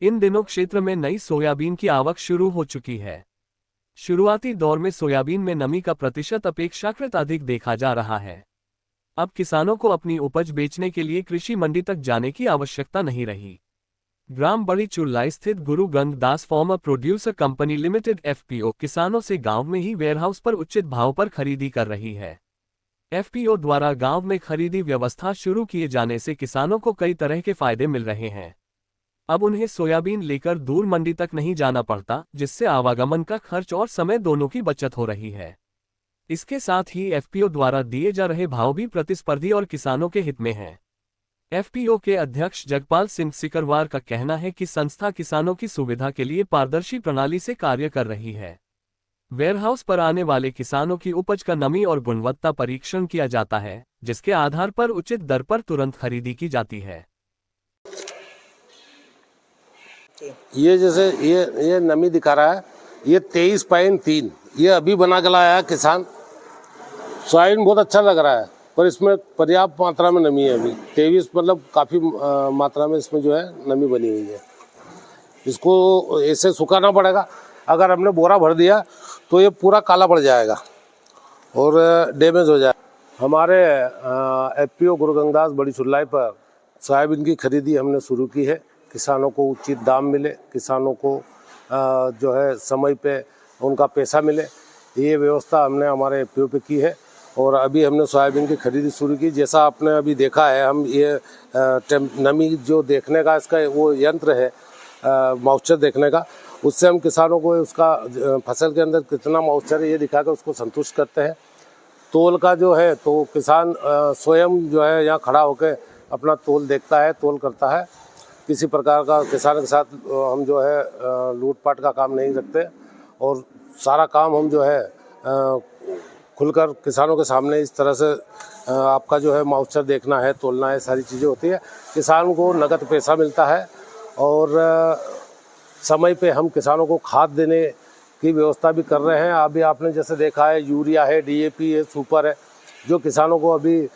इन दिनों क्षेत्र में नई सोयाबीन की आवक शुरू हो चुकी है। शुरुआती दौर में सोयाबीन में नमी का प्रतिशत अपेक्षाकृत अधिक देखा जा रहा है। अब किसानों को अपनी उपज बेचने के लिए कृषि मंडी तक जाने की आवश्यकता नहीं रही। ग्राम बड़ी चुरलाई स्थित Guru Gangdas farmer producer company limited FPO किसानों से गांव में ही वेयरहाउस पर उचित भाव पर खरीदी कर रही है। एफपीओ द्वारा गांव में खरीदी व्यवस्था शुरू किए जाने से किसानों को कई तरह के फायदे मिल रहे हैं। अब उन्हें सोयाबीन लेकर दूर मंडी तक नहीं जाना पड़ता, जिससे आवागमन का खर्च और समय दोनों की बचत हो रही है। इसके साथ ही एफपीओ द्वारा दिए जा रहे भाव भी प्रतिस्पर्धी और किसानों के हित में हैं। एफपीओ के अध्यक्ष जगपाल सिंह सिकरवार का कहना है कि संस्था किसानों की सुविधा के लिए पारदर्शी प्रणाली से कार्य कर रही है। वेयरहाउस पर आने वाले किसानों की उपज का नमी और गुणवत्ता परीक्षण किया जाता है, जिसके आधार पर उचित दर पर तुरंत खरीदी की जाती है। ये जैसे ये नमी दिखा रहा है, ये 23.3 ये अभी बना के लाया है किसान। सोयाबीन बहुत अच्छा लग रहा है, पर इसमें पर्याप्त मात्रा में नमी है। अभी 23 मतलब काफ़ी मात्रा में इसमें जो है नमी बनी हुई है। इसको ऐसे सुखाना पड़ेगा। अगर हमने बोरा भर दिया तो ये पूरा काला पड़ जाएगा और डैमेज हो जाएगा। हमारे एफपीओ गुरु गंगदास बड़ी चुरलाई पर सोयाबीन की खरीदी हमने शुरू की है। किसानों को उचित दाम मिले, किसानों को जो है समय पे उनका पैसा मिले, ये व्यवस्था हमने हमारे एफपीओ पे की है। और अभी हमने सोयाबीन की खरीदी शुरू की। जैसा आपने अभी देखा है, हम ये नमी जो देखने का इसका वो यंत्र है मॉइस्चर देखने का, उससे हम किसानों को उसका फसल के अंदर कितना मॉइस्चर है ये दिखाकर उसको संतुष्ट करते हैं। तोल का जो है तो किसान स्वयं जो है यहाँ खड़ा होकर अपना तोल देखता है, तोल करता है। किसी प्रकार का किसान के साथ हम जो है लूटपाट का काम नहीं रखते और सारा काम हम जो है खुलकर किसानों के सामने इस तरह से आपका जो है मॉइस्चर देखना है, तोलना है, सारी चीज़ें होती है। किसान को नगद पैसा मिलता है और समय पे हम किसानों को खाद देने की व्यवस्था भी कर रहे हैं। अभी आपने जैसे देखा है यूरिया है, डीएपी है, सुपर है, जो किसानों को अभी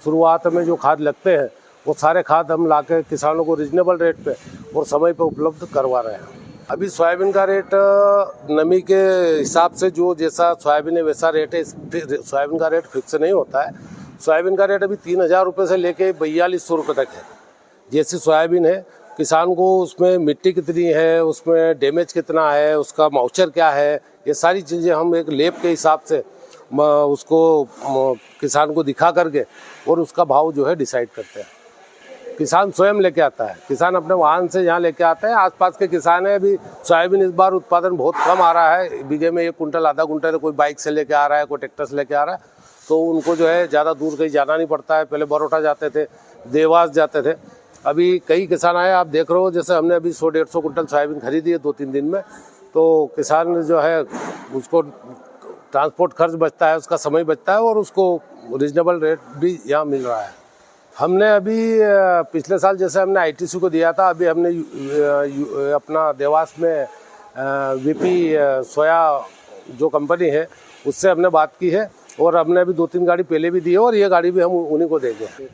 शुरुआत में जो खाद लगते हैं वो सारे खाद हम लाके किसानों को रीजनेबल रेट पे और समय पे उपलब्ध करवा रहे हैं। अभी सोयाबीन का रेट नमी के हिसाब से जो जैसा सोयाबीन है वैसा रेट है। सोयाबीन का रेट फिक्स नहीं होता है। सोयाबीन का रेट अभी 3000 रुपये से लेके 4200 रुपये तक है। जैसी सोयाबीन है, किसान को उसमें मिट्टी कितनी है, उसमें डैमेज कितना है, उसका मॉइस्चर क्या है, ये सारी चीज़ें हम एक लेब के हिसाब से उसको किसान को दिखा करके और उसका भाव जो है डिसाइड करते हैं। किसान स्वयं लेके आता है, किसान अपने वाहन से यहाँ लेके आता है। आसपास के किसान है, अभी सोयाबीन इस बार उत्पादन बहुत कम आ रहा है, बीघे में 1 कुंटल आधा कुंटल, कोई बाइक से लेके आ रहा है, कोई ट्रैक्टर से लेके आ रहा है, तो उनको जो है ज़्यादा दूर कहीं जाना नहीं पड़ता है। पहले बरोटा जाते थे, देवास जाते थे। अभी कई किसान आए, आप देख रहे हो, जैसे हमने अभी 100-150 कुंटल सोयाबीन खरीदी है 2-3 दिन में, तो किसान जो है उसको ट्रांसपोर्ट खर्च बचता है, उसका समय बचता है और उसको रीजनेबल रेट भी यहाँ मिल रहा है। हमने अभी पिछले साल जैसे हमने आईटीसी को दिया था, अभी हमने अपना देवास में वीपी सोया जो कंपनी है उससे हमने बात की है और हमने अभी 2-3 गाड़ी पहले भी दी है और ये गाड़ी भी हम उन्हीं को देंगे।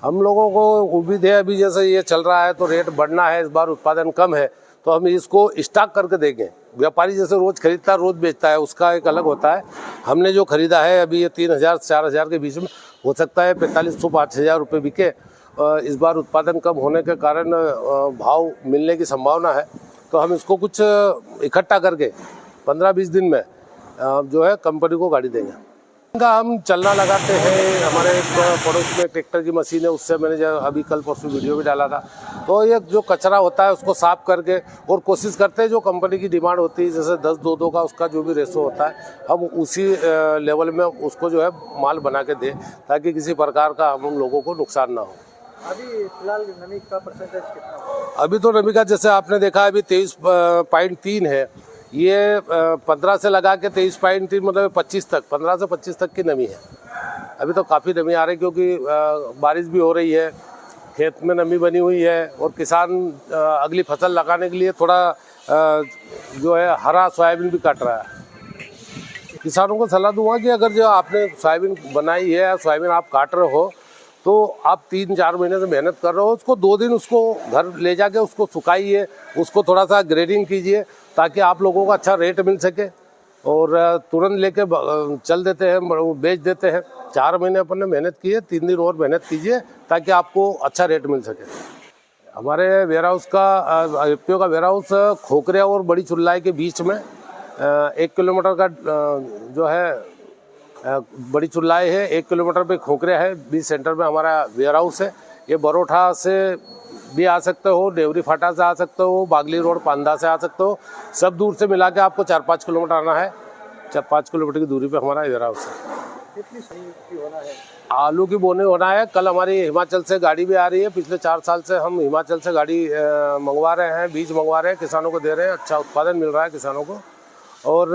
हम लोगों को उम्मीद है, अभी जैसे ये चल रहा है तो रेट बढ़ना है, इस बार उत्पादन कम है तो हम इसको स्टॉक करके देंगे। व्यापारी जैसे रोज़ खरीदता है रोज़ बेचता है, उसका एक अलग होता है। हमने जो खरीदा है अभी ये 3000-4000 के बीच में, हो सकता है 4500-5000 रुपये बिके। इस बार उत्पादन कम होने के कारण भाव मिलने की संभावना है, तो हम इसको कुछ इकट्ठा करके 15-20 दिन में जो है कंपनी को गाड़ी देंगे। इनका हम चलना लगाते हैं। हमारे पड़ोस में ट्रैक्टर की मशीन है, उससे मैंने अभी कल परसों वीडियो भी डाला था। तो ये जो कचरा होता है उसको साफ करके और कोशिश करते हैं जो कंपनी की डिमांड होती है, जैसे 10-2-2 का उसका जो भी रेशो होता है, हम उसी लेवल में उसको जो है माल बना के दें ताकि किसी प्रकार का हम लोगों को नुकसान ना हो। अभी फिलहाल नमी का परसेंटेज कितना? अभी तो नमी का जैसे आपने देखा अभी 23.3 है। ये 15 से लगा के 23.3 मतलब 25 तक, 15 से 25 तक की नमी है। अभी तो काफ़ी नमी आ रही है क्योंकि बारिश भी हो रही है, खेत में नमी बनी हुई है और किसान अगली फसल लगाने के लिए थोड़ा जो है हरा सोयाबीन भी काट रहा है। किसानों को सलाह दूंगा कि अगर जो आपने सोयाबीन बनाई है या सोयाबीन आप काट रहे हो तो आप 3-4 महीने से मेहनत कर रहे हो, उसको 2 दिन उसको घर ले जाके उसको सुखाइए, उसको थोड़ा सा ग्रेडिंग कीजिए ताकि आप लोगों को अच्छा रेट मिल सके। और तुरंत लेके चल देते हैं, बेच देते हैं। 4 महीने अपन ने मेहनत की है, 3 दिन और मेहनत कीजिए ताकि आपको अच्छा रेट मिल सके। हमारे वेयर हाउस का एफपीओ का वेयर हाउस खोखरिया और बड़ी चुल्लाई के बीच में 1 किलोमीटर का जो है बड़ी चुल्लाई है, 1 किलोमीटर पे खोखरिया है, बीच सेंटर में हमारा वेयर हाउस है। ये बरोठा से भी आ सकते हो, देवरी फाटा से आ सकते हो, बागली रोड पांदा से आ सकते हो। सब दूर से मिला के आपको 4-5 किलोमीटर आना है। 4-5 किलोमीटर की दूरी पे हमारा वेयर हाउस है। कितनी सही की होना है? आलू की बोनी होना है। कल हमारी हिमाचल से गाड़ी भी आ रही है। पिछले 4 साल से हम हिमाचल से गाड़ी मंगवा रहे हैं, बीज मंगवा रहे हैं, किसानों को दे रहे हैं। अच्छा उत्पादन मिल रहा है किसानों को। और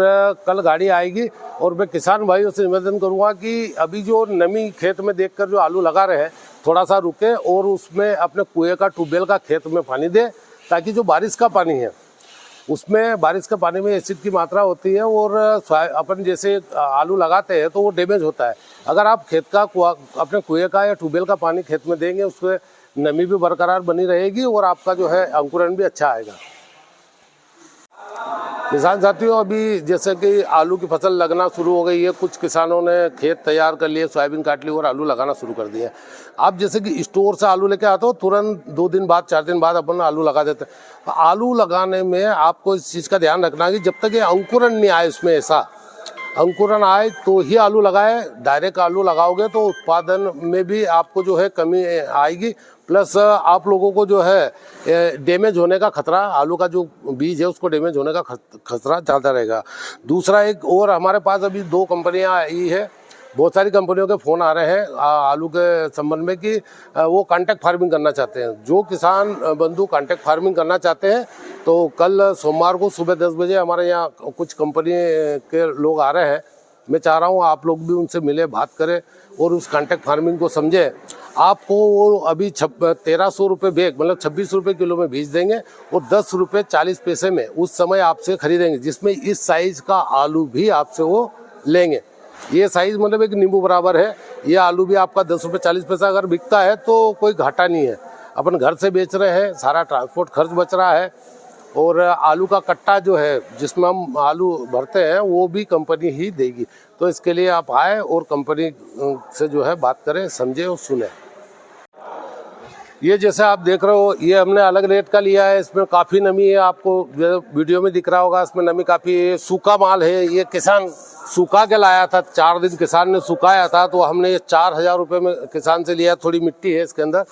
कल गाड़ी आएगी। और मैं किसान भाइयों से निवेदन करूंगा कि अभी जो नमी खेत में देखकर जो आलू लगा रहे हैं, थोड़ा सा रुके और उसमें अपने कुएं का ट्यूबवेल का खेत में पानी दे, ताकि जो बारिश का पानी है उसमें, बारिश के पानी में एसिड की मात्रा होती है और अपन जैसे आलू लगाते हैं तो वो डैमेज होता है। अगर आप खेत का अपने कुएं का या ट्यूबवेल का पानी खेत में देंगे, उससे नमी भी बरकरार बनी रहेगी और आपका जो है अंकुरण भी अच्छा आएगा। किसान साथियों, अभी जैसे कि आलू की फसल लगना शुरू हो गई है। कुछ किसानों ने खेत तैयार कर लिए, सोयाबीन काट ली और आलू लगाना शुरू कर दिए। आप जैसे कि स्टोर से आलू लेके आते हो, तुरंत 2 दिन बाद 4 दिन बाद अपन आलू लगा देते हैं। आलू लगाने में आपको इस चीज़ का ध्यान रखना है कि जब तक ये अंकुरण नहीं आए, उसमें ऐसा अंकुरण आए तो ही आलू लगाए। डायरेक्ट आलू लगाओगे तो उत्पादन में भी आपको जो है कमी आएगी, प्लस आप लोगों को जो है डैमेज होने का खतरा, आलू का जो बीज है उसको डैमेज होने का खतरा ज़्यादा रहेगा। दूसरा एक और हमारे पास अभी 2 कंपनियां आई है, बहुत सारी कंपनियों के फ़ोन आ रहे हैं आलू के संबंध में कि वो कॉन्ट्रैक्ट फार्मिंग करना चाहते हैं। जो किसान बंधु कॉन्ट्रैक्ट फार्मिंग करना चाहते हैं तो कल सोमवार को सुबह 10 बजे हमारे यहाँ कुछ कंपनी के लोग आ रहे हैं। मैं चाह रहा हूँ आप लोग भी उनसे मिले, बात करें और उस कॉन्ट्रैक्ट फार्मिंग को समझें। आपको वो अभी 1300 रुपये बैग, मतलब 26 रुपये किलो में बीज देंगे और 10 रुपये 40 पैसे में उस समय आपसे खरीदेंगे, जिसमें इस साइज़ का आलू भी आपसे वो लेंगे। ये साइज़ मतलब एक नींबू बराबर है। ये आलू भी आपका 10 रुपये 40 पैसा अगर बिकता है तो कोई घाटा नहीं है। अपन घर से बेच रहे हैं, सारा ट्रांसपोर्ट खर्च बच रहा है और आलू का कट्टा जो है जिसमें हम आलू भरते हैं वो भी कंपनी ही देगी। तो इसके लिए आप आए और कंपनी से जो है बात करें, समझे और सुने। ये जैसे आप देख रहे हो, ये हमने अलग रेट का लिया है। इसमें काफ़ी नमी है, आपको वीडियो में दिख रहा होगा। इसमें नमी काफ़ी, सूखा माल है। ये किसान सूखा के लाया था, 4 दिन किसान ने सुखाया था, तो हमने ये 4000 रुपये में किसान से लिया। थोड़ी मिट्टी है इसके अंदर,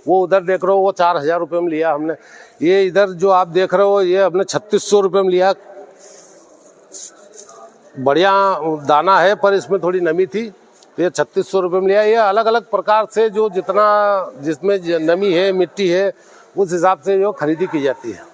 वो उधर देख रहे हो वो 4000 रुपये में लिया हमने। ये इधर जो आप देख रहे हो ये हमने 3600 रुपये में लिया। बढ़िया दाना है पर इसमें थोड़ी नमी थी, तो ये 3600 रुपये में लिया। ये अलग अलग प्रकार से जो जितना जिसमें नमी है, मिट्टी है, उस हिसाब से जो खरीदी की जाती है।